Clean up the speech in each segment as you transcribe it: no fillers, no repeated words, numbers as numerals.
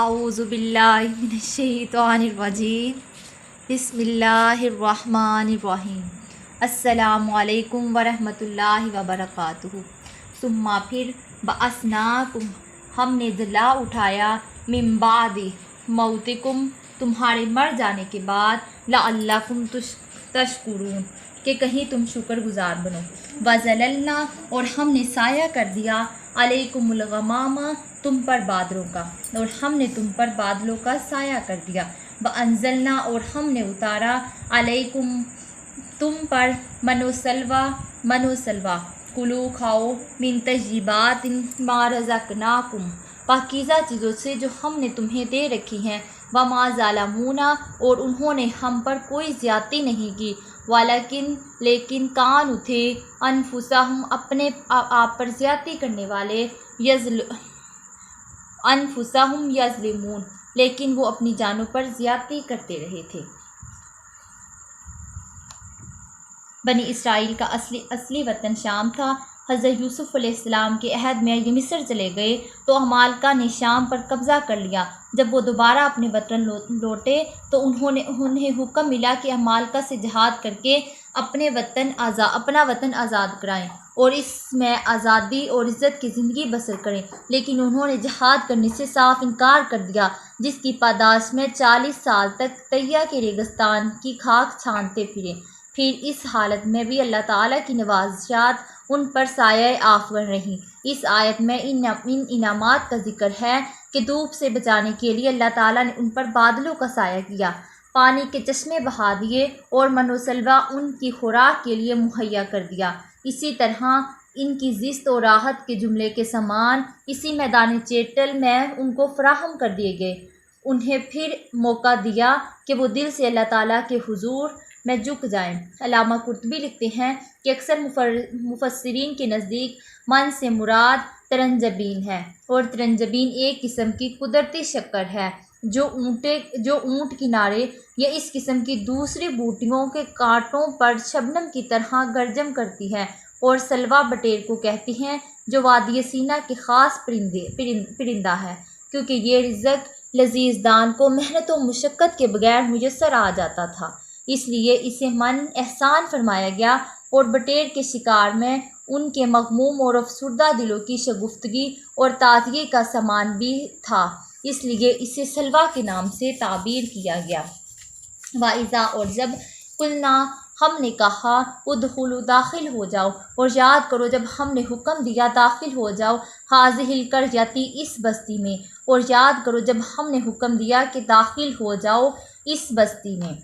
اعوذ باللہ من الشیطان الرجیم بسم اللہ الرحمن الرحیم السلام علیکم ورحمۃ اللہ وبرکاتہ۔ ثم پھر بعثناکم ہم نے جلا اٹھایا من بعد موتکم تمہارے مر جانے کے بعد لعلکم تشکرون کہ کہیں تم شکر گزار بنو۔ وظللنا اور ہم نے سایہ کر دیا علیکم الغمام تم پر بادلوں کا، اور ہم نے تم پر بادلوں کا سایہ کر دیا۔ وانزلنا اور ہم نے اتارا علیکم تم پر من و سلوہ کلو کھاؤ من طیبات ما رزقناکم پاکیزہ چیزوں سے جو ہم نے تمہیں دے رکھی ہیں۔ وما ظالمونا اور انہوں نے ہم پر کوئی زیادتی نہیں کی، لیکن کانوا تھے انفسہم اپنے آپ پر زیادتی کرنے والے، انفسہم یظلمون لیکن وہ اپنی جانوں پر زیادتی کرتے رہے تھے۔ بنی اسرائیل کا اصلی وطن شام تھا۔ حضرت یوسف علیہ السلام کے عہد میں یہ مصر چلے گئے تو عمالقہ نے شام پر قبضہ کر لیا۔ جب وہ دوبارہ اپنے وطن لوٹے تو انہیں حکم ملا کہ عمالقہ سے جہاد کر کے اپنا وطن آزاد کرائیں اور اس میں آزادی اور عزت کی زندگی بسر کریں، لیکن انہوں نے جہاد کرنے سے صاف انکار کر دیا، جس کی پاداش میں 40 سال تک طیہ کے ریگستان کی خاک چھانتے پھرے۔ پھر اس حالت میں بھی اللہ تعالیٰ کی نوازشات ان پر سایہ آفر رہیں۔ اس آیت میں ان انعامات کا ذکر ہے کہ دھوپ سے بچانے کے لیے اللہ تعالیٰ نے ان پر بادلوں کا سایہ کیا، پانی کے چشمے بہا دیے اور من و سلوہ ان کی خوراک کے لیے مہیا کر دیا۔ اسی طرح ان کی زشت و راحت کے جملے کے سامان اسی میدان چیٹل میں ان کو فراہم کر دیے گئے۔ انہیں پھر موقع دیا کہ وہ دل سے اللہ تعالیٰ کے حضور میں جھک جائیں۔ علامہ قرطبی لکھتے ہیں کہ اکثر مفسرین کے نزدیک من سے مراد ترنجبین ہے، اور ترنجبین ایک قسم کی قدرتی شکر ہے جو اونٹ کی نارے یا اس قسم کی دوسری بوٹیوں کے کانٹوں پر شبنم کی طرح گرجم کرتی ہے، اور سلوہ بٹیر کو کہتی ہیں جو وادی سینا کے خاص پرندہ ہے، کیونکہ یہ رزق لذیذ دان کو محنت و مشقت کے بغیر میسر آ جاتا تھا، اس لیے اسے من احسان فرمایا گیا، اور بٹیر کے شکار میں ان کے مغموم اور افسردہ دلوں کی شگفتگی اور تازگی کا سامان بھی تھا، اس لیے اسے سلوہ کے نام سے تعبیر کیا گیا۔ وَإِذَا اور جب قُلْنَا ہم نے کہا ادخلوا داخل ہو جاؤ، اور یاد کرو جب ہم نے حکم دیا داخل ہو جاؤ ہذہ القریۃ اس بستی میں، اور یاد کرو جب ہم نے حکم دیا کہ داخل ہو جاؤ اس بستی میں۔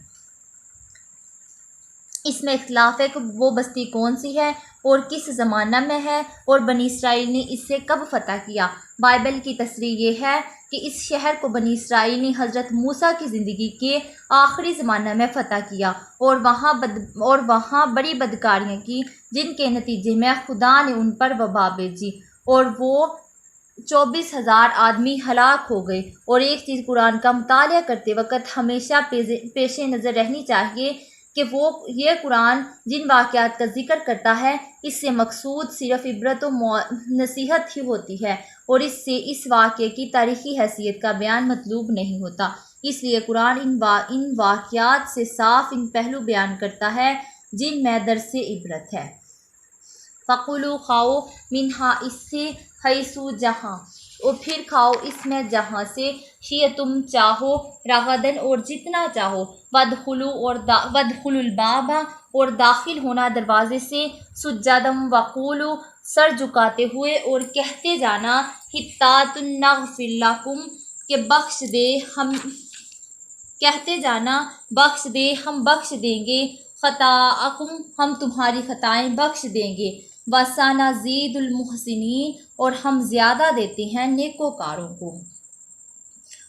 اس میں اختلاف ہے کہ وہ بستی کون سی ہے اور کس زمانہ میں ہے، اور بنی اسرائیل نے اسے کب فتح کیا۔ بائبل کی تصریح یہ ہے کہ اس شہر کو بنی اسرائیل نے حضرت موسیٰ کی زندگی کے آخری زمانہ میں فتح کیا، اور وہاں بڑی بدکاریاں کی، جن کے نتیجے میں خدا نے ان پر وبا بھیجی، اور وہ 24,000 آدمی ہلاک ہو گئے۔ اور ایک چیز قرآن کا مطالعہ کرتے وقت ہمیشہ پیش نظر رہنی چاہیے کہ یہ قرآن جن واقعات کا ذکر کرتا ہے اس سے مقصود صرف عبرت و نصیحت ہی ہوتی ہے، اور اس سے اس واقعے کی تاریخی حیثیت کا بیان مطلوب نہیں ہوتا۔ اس لیے قرآن ان واقعات سے صاف ان پہلو بیان کرتا ہے جن میں درس عبرت ہے۔ فَكُلُوا کھاؤ منہا اس سے حیث جہاں، اور پھر کھاؤ اس میں جہاں سے شئتم چاہو رغدن اور جتنا چاہو، وادخلوا الباب اور داخل ہونا دروازے سے، سجدا وقولوا سر جھکاتے ہوئے اور کہتے جانا حطۃ نغفر لکم کہ بخش دے ہم بخش دیں گے، خطاءکم ہم تمہاری خطائیں بخش دیں گے، وسنزید المحسنین اور ہم زیادہ دیتے ہیں نیکوکاروں کو۔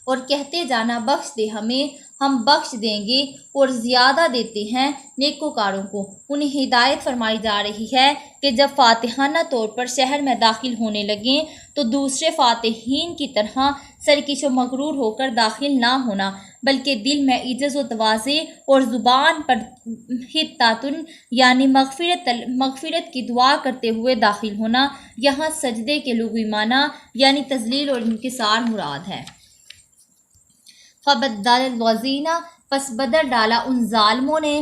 اور کہتے جانا بخش دے ہمیں ہم بخش دیں گے اور زیادہ دیتے ہیں نیکوکاروں کو۔ انہیں ہدایت فرمائی جا رہی ہے کہ جب فاتحانہ طور پر شہر میں داخل ہونے لگیں تو دوسرے فاتحین کی طرح سرکش و مغرور ہو کر داخل نہ ہونا، بلکہ دل میں عجز و تواضع اور زبان پر حطۃ یعنی مغفرت کی دعا کرتے ہوئے داخل ہونا۔ یہاں سجدے کے لغوی معنی یعنی تذلیل اور انکسار مراد ہے۔ فبدل الذین پس بدل ڈالا ان ظالموں نے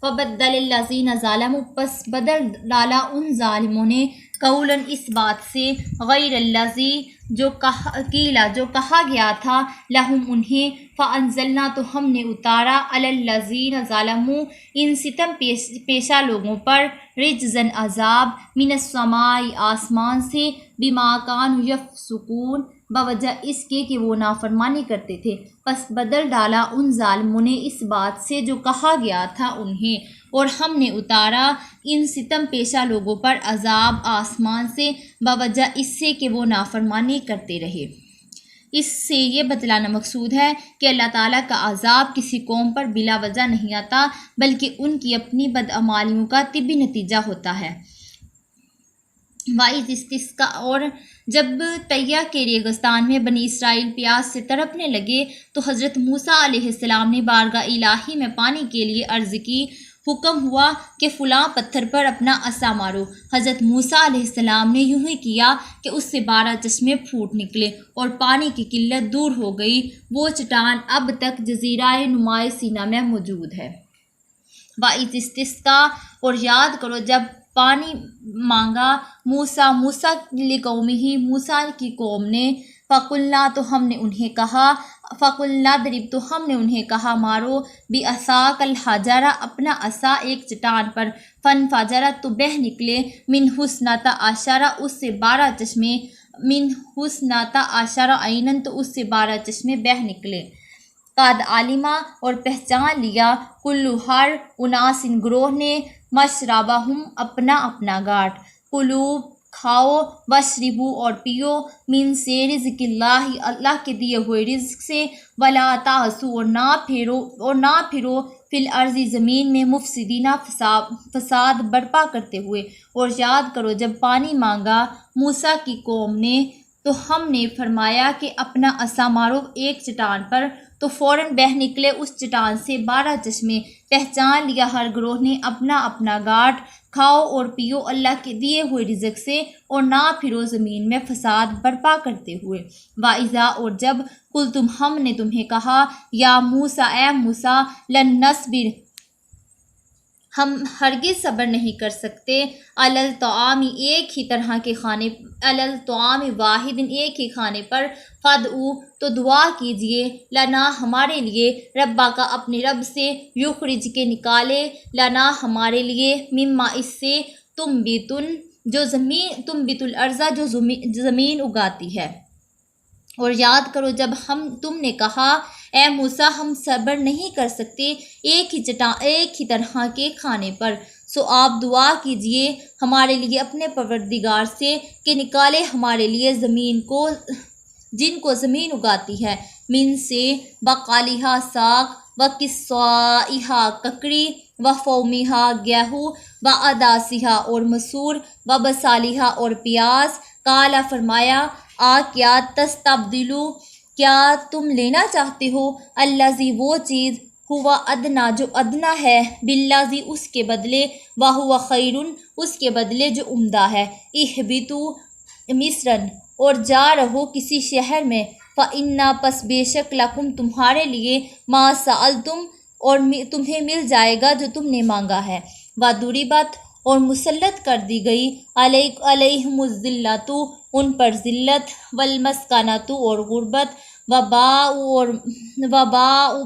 فبدل الذین ظالموا پس بدل ڈالا ان ظالموں نے قولاً اس بات سے غیر الذی جو کہا گیا تھا لہم انہیں فانزلنا تو ہم نے اتارا علی الذین ظلموا ان ستم پیشہ لوگوں پر رجزاً عذاب من السماء آسمان سے بما کانوا یفسقون بوجہ اس کے کہ وہ نافرمانی کرتے تھے پس بدل ڈالا ان ظالموں نے اس بات سے جو کہا گیا تھا انہیں اور ہم نے اتارا ان ستم پیشہ لوگوں پر عذاب آسمان سے بوجہ اس سے کہ وہ نافرمانی کرتے رہے۔ اس سے یہ بتلانا مقصود ہے کہ اللہ تعالیٰ کا عذاب کسی قوم پر بلا وجہ نہیں آتا بلکہ ان کی اپنی بدعمالیوں کا طبی نتیجہ ہوتا ہے۔ وَإِذِ اسْتَسْقَىٰ اور جب طیہ کے ریگستان میں بنی اسرائیل پیاس سے تڑپنے لگے تو حضرت موسیٰ علیہ السلام نے بارگاہ الہی میں پانی کے لیے عرض کی، حکم ہوا کہ فلاں پتھر پر اپنا عصا مارو۔ حضرت موسیٰ علیہ السلام نے یوں ہی کیا کہ اس سے 12 چشمے پھوٹ نکلے اور پانی کی قلت دور ہو گئی۔ وہ چٹان اب تک جزیرہ نمائے سینا میں موجود ہے۔ وَإِذِ اسْتَسْقَىٰ اور یاد کرو جب پانی مانگا موسیٰ لقومہ موسیٰ کی قوم نے، فَقُلْنَا تو ہم نے انہیں کہا فَقُلْنَا اضْرِب تو ہم نے انہیں کہا مارو بِعَصَاكَ الْحَجَرَ اپنا عصا ایک چٹان پر، فَانْفَجَرَتْ تو بہہ نکلے مِنْہُ اثْنَتَا عَشَرَ اس سے 12 چشمے، مِنْہُ اثْنَتَا عَشَرَ عَيْنًا تو اس سے 12 چشمے بہہ نکلے۔ قد عالمہ اور پہچان لیا کلو ہر اناس گروہ نے مشربہم اپنا اپنا گھاٹ، کلو کھاؤ واشربو اور پیو من سے رزق اللہ کے دیے ہوئے رزق سے، ولا تعثوا اور نہ پھرو فی الارض زمین میں مفسدین فساد برپا کرتے ہوئے۔ اور یاد کرو جب پانی مانگا موسیٰ کی قوم نے تو ہم نے فرمایا کہ اپنا عصا مارو ایک چٹان پر، تو فوراً بہہ نکلے اس چٹان سے 12 چشمے۔ پہچان لیا ہر گروہ نے اپنا اپنا گھاٹ، کھاؤ اور پیو اللہ کے دیے ہوئے رزق سے اور نہ پھرو زمین میں فساد برپا کرتے ہوئے۔ وَإِذَا اور جب قُلْتُمْ ہم نے تمہیں کہا یا موسیٰ اے موسیٰ لن نصبر ہم ہرگز صبر نہیں کر سکتے علی الطعام ایک ہی طرح کے کھانے علی الطعام واحد ایک ہی کھانے پر، فادعو تو دعا کیجئے لنا ہمارے لیے ربا کا اپنے رب سے، یخرج کے نکالے لنا ہمارے لیے مما اس سے تنبت الارض جو زمین اگاتی ہے۔ اور یاد کرو جب تم نے کہا اے موسیٰ ہم صبر نہیں کر سکتے ایک ہی طرح کے کھانے پر، سو آپ دعا کیجئے ہمارے لیے اپنے پروردگار سے کہ نکالے ہمارے لیے زمین کو جن کو زمین اگاتی ہے، من سے بقالہا ساگ وقصائہا ککڑی وفومہا گیہوں وعداسہا اور مسور وبصالہا اور پیاز، قالا فرمایا کیا تستبدلو کیا تم لینا چاہتے ہو الذی وہ چیز ہوا ادنا جو ادنا ہے بالذی اس کے بدلے وہوا خیر اس کے بدلے جو عمدہ ہے، اہبطوا مصرن اور جا رہو کسی شہر میں، فإنا پس بے شک لکم تمہارے لیے ما سألتم اور تمہیں مل جائے گا جو تم نے مانگا ہے، وضربت اور مسلط کر دی گئی علیہم الذلۃ ان پر ذلت، والمسکنۃ اور غربت، وباءوا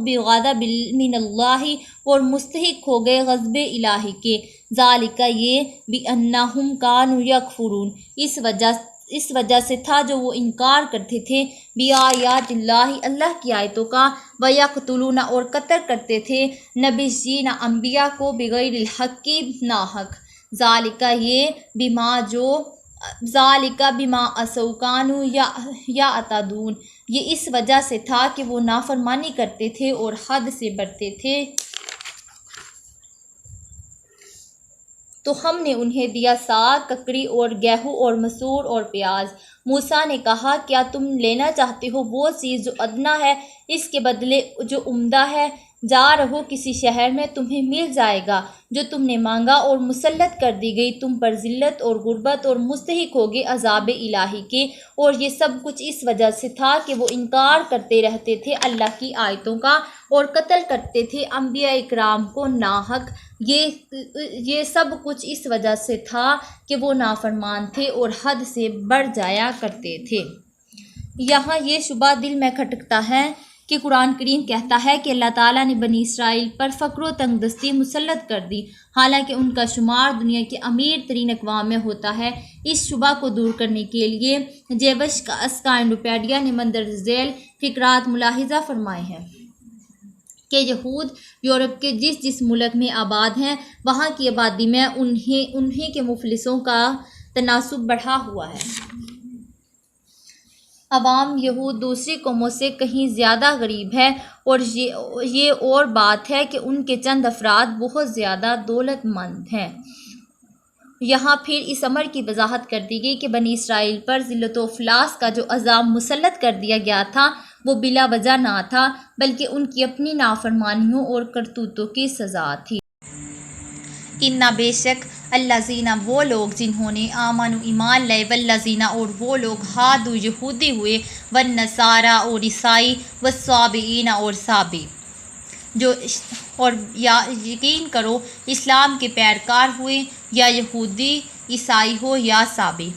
بغضب من اللہ اور مستحق ہو گئے غضب الہی کے، ذالک یہ بأنہم کانوا یکفرون اس وجہ سے تھا جو وہ انکار کرتے تھے، بآیات اللہ اللہ کی آیتوں کا، ویقتلون اور قتل کرتے تھے نبیین انبیاء کو بغیر الحق ناحق، ذالک بما عصوا کانوا یعتدون یہ اس وجہ سے تھا کہ وہ نافرمانی کرتے تھے اور حد سے بڑھتے تھے۔ تو ہم نے انہیں دیا ساگ ککڑی اور گیہوں اور مسور اور پیاز۔ موسیٰ نے کہا کیا تم لینا چاہتے ہو وہ چیز جو ادنا ہے اس کے بدلے جو عمدہ ہے، جا رہو کسی شہر میں تمہیں مل جائے گا جو تم نے مانگا، اور مسلط کر دی گئی تم پر ذلت اور غربت، اور مستحق ہوگے عذاب الہی کے، اور یہ سب کچھ اس وجہ سے تھا کہ وہ انکار کرتے رہتے تھے اللہ کی آیتوں کا، اور قتل کرتے تھے انبیاء اکرام کو ناحق۔ یہ سب کچھ اس وجہ سے تھا کہ وہ نافرمان تھے اور حد سے بڑھ جایا کرتے تھے۔ یہاں یہ شبہ دل میں کھٹکتا ہے کہ قرآن کریم کہتا ہے کہ اللہ تعالیٰ نے بنی اسرائیل پر فقر و تنگ دستی مسلط کر دی، حالانکہ ان کا شمار دنیا کے امیر ترین اقوام میں ہوتا ہے۔ اس شبہ کو دور کرنے کے لیے جیوش کا اسکائنڈوپیڈیا نے مندرجہ ذیل فقرات ملاحظہ فرمائے ہیں کہ یہود یورپ کے جس ملک میں آباد ہیں، وہاں کی آبادی میں انہی کے مفلسوں کا تناسب بڑھا ہوا ہے۔ عوام یہود دوسری قوموں سے کہیں زیادہ غریب ہے، اور یہ اور بات ہے کہ ان کے چند افراد بہت زیادہ دولت مند ہیں۔ یہاں پھر اس امر کی وضاحت کر دی گئی کہ بنی اسرائیل پر ذلت و افلاس کا جو عذاب مسلط کر دیا گیا تھا وہ بلا وجہ نہ تھا، بلکہ ان کی اپنی نافرمانیوں اور کرتوتوں کی سزا تھی۔ اِنَّ بے شک الذین وہ لوگ جنہوں نے آمنوا ایمان لائے، والذین اور وہ لوگ ہادوا یہودی ہوئے، والنصارى اور عیسائی، والصابئین اور صابی، اور یقین کرو اسلام کے پیروکار ہوئے، یا یہودی عیسائی ہو یا صابی،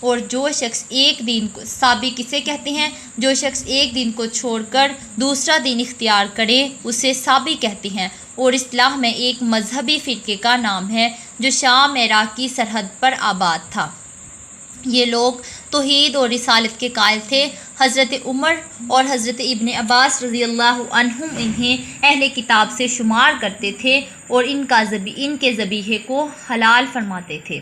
اور جو شخص ایک دین کو، صابی کسے کہتے ہیں؟ جو شخص ایک دین کو چھوڑ کر دوسرا دین اختیار کرے اسے صابی کہتے ہیں، اور اصطلاح میں ایک مذہبی فرقے کا نام ہے جو شام عراق کی سرحد پر آباد تھا۔ یہ لوگ توحید اور رسالت کے قائل تھے۔ حضرت عمر اور حضرت ابن عباس رضی اللہ عنہم انہیں اہل کتاب سے شمار کرتے تھے اور ان کے ذبیحے کو حلال فرماتے تھے۔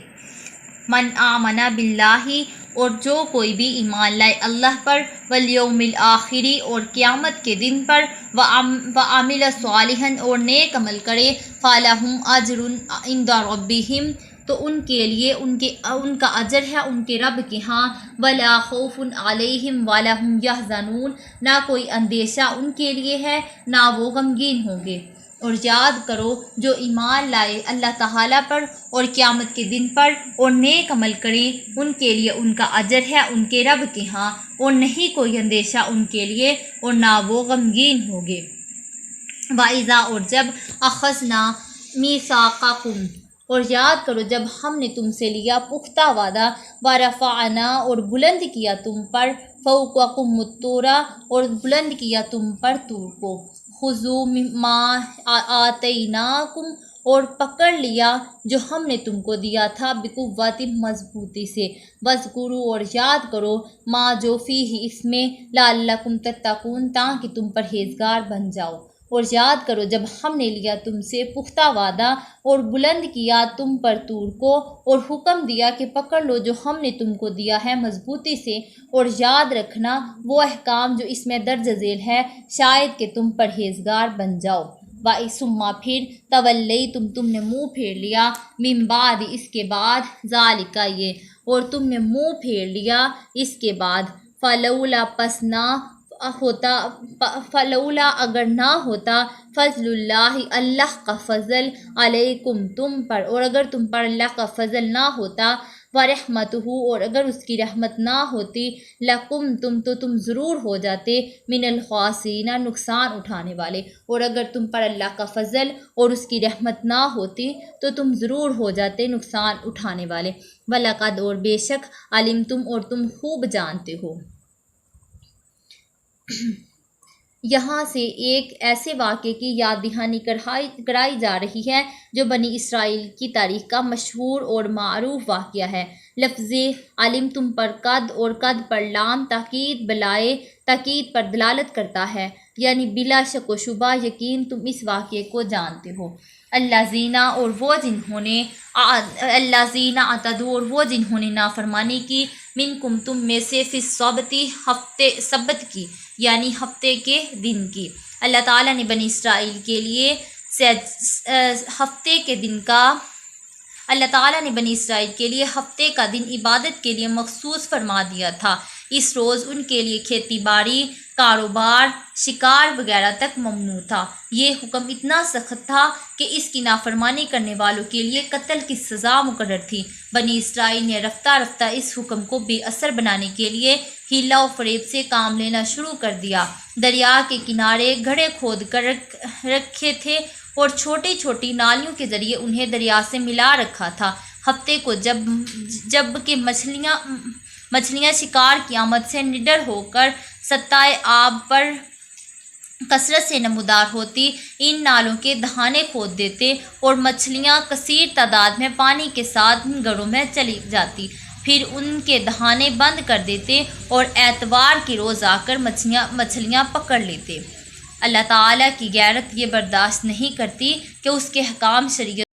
من آمن باللہ، اور جو کوئی بھی ایمان لائے اللہ پر، والیوم الآخری، اور قیامت کے دن پر، وعمل صالحا، اور نیک عمل کرے، فلہم اجر عند ربہم، تو ان کے لیے ان کا اجر ہے ان کے رب کے ہاں، ولا خوف علیہم ولا ہم یحزنون، نہ کوئی اندیشہ ان کے لیے ہے نہ وہ غمگین ہوں گے۔ اور یاد کرو جو ایمان لائے اللہ تعالیٰ پر اور قیامت کے دن پر اور نیک عمل کریں، ان کے لیے ان کا اجر ہے ان کے رب کے ہاں، اور نہیں کوئی اندیشہ ان کے لیے اور نہ وہ غمگین ہوں گے۔ وَإِذَا، اور جب أَخَذْنَا مِيثَاقَكُمْ، اور یاد کرو جب ہم نے تم سے لیا پختہ وعدہ، وَرَفَعْنَا، اور بلند کیا تم پر، فَوْقَكُمُ الطُّورَ، اور بلند کیا تم پر طور کو، خُذُوا مَا آتَيْنَاكُمْ، اور پکڑ لیا جو ہم نے تم کو دیا تھا، بِقُوَّةٍ، مضبوطی سے، وَاذْكُرُوا، اور یاد کرو، مَا جو فِيهِ، اس میں، لَعَلَّكُمْ تَتَّقُونَ، تاکہ تم پرہیزگار بن جاؤ۔ اور یاد کرو جب ہم نے لیا تم سے پختہ وعدہ اور بلند کیا تم پر طور کو، اور حکم دیا کہ پکڑ لو جو ہم نے تم کو دیا ہے مضبوطی سے، اور یاد رکھنا وہ احکام جو اس میں درج ذیل ہے، شاید کہ تم پرہیزگار بن جاؤ۔ ثم، پھر، تولیتم، تم نے منہ پھیر لیا، من بعد، اس کے بعد، ذالک، یہ، اور تم نے منہ پھیر لیا اس کے بعد، فلولا، پس نہ ہوتا، فلولا، اگر نہ ہوتا، فضل اللہ، اللہ کا فضل، علیکم، تم پر، اور اگر تم پر اللہ کا فضل نہ ہوتا، ورحمتہ، اور اگر اس کی رحمت نہ ہوتی، لکنتم، تو تم ضرور ہو جاتے، من الخاسرین، نقصان اٹھانے والے، اور اگر تم پر اللہ کا فضل اور اس کی رحمت نہ ہوتی تو تم ضرور ہو جاتے نقصان اٹھانے والے۔ وَلَقَدْ، اور بے شک، عَلِمْتُم، اور تم خوب جانتے ہو۔ یہاں سے ایک ایسے واقعے کی یاد دہانی کرائی جا رہی ہے جو بنی اسرائیل کی تاریخ کا مشہور اور معروف واقعہ ہے۔ لفظ علمتم پر قد اور قد پر لام تاکید بلائے تاکید پر دلالت کرتا ہے، یعنی بلا شک و شبہ یقین تم اس واقعے کو جانتے ہو۔ الذین، اور وہ جنہوں نے، الذین اعتدوا، اور وہ جنہوں نے نافرمانی کی، منکم، تم میں سے، فی السبت، سبت کی، یعنی ہفتے کے دن کی۔ اللہ تعالیٰ نے بنی اسرائیل کے لیے ہفتے کے دن کا، اللہ تعالیٰ نے بنی اسرائیل کے لیے ہفتے کا دن عبادت کے لیے مخصوص فرما دیا تھا۔ اس روز ان کے لیے کھیتی باڑی کاروبار، شکار وغیرہ تک ممنوع تھا۔ یہ حکم اتنا سخت تھا کہ اس کی نافرمانی کرنے والوں کے لیے قتل کی سزا مقرر تھی۔ بنی اسرائیل نے رفتہ رفتہ اس حکم کو بے اثر بنانے کے لیے حیلہ و فریب سے کام لینا شروع کر دیا۔ دریا کے کنارے گڑھے کھود کر رکھے تھے اور چھوٹی چھوٹی نالیوں کے ذریعے انہیں دریا سے ملا رکھا تھا۔ ہفتے کو جب کہ مچھلیاں شکار کی آمد سے نڈر ہو کر سطح آب پر کثرت سے نمودار ہوتی، ان نالوں کے دہانے کھود دیتے اور مچھلیاں کثیر تعداد میں پانی کے ساتھ ان گڑھوں میں چلی جاتی، پھر ان کے دہانے بند کر دیتے اور اتوار کے روز آ کر مچھلیاں پکڑ لیتے۔ اللہ تعالیٰ کی غیرت یہ برداشت نہیں کرتی کہ اس کے حکام شریعت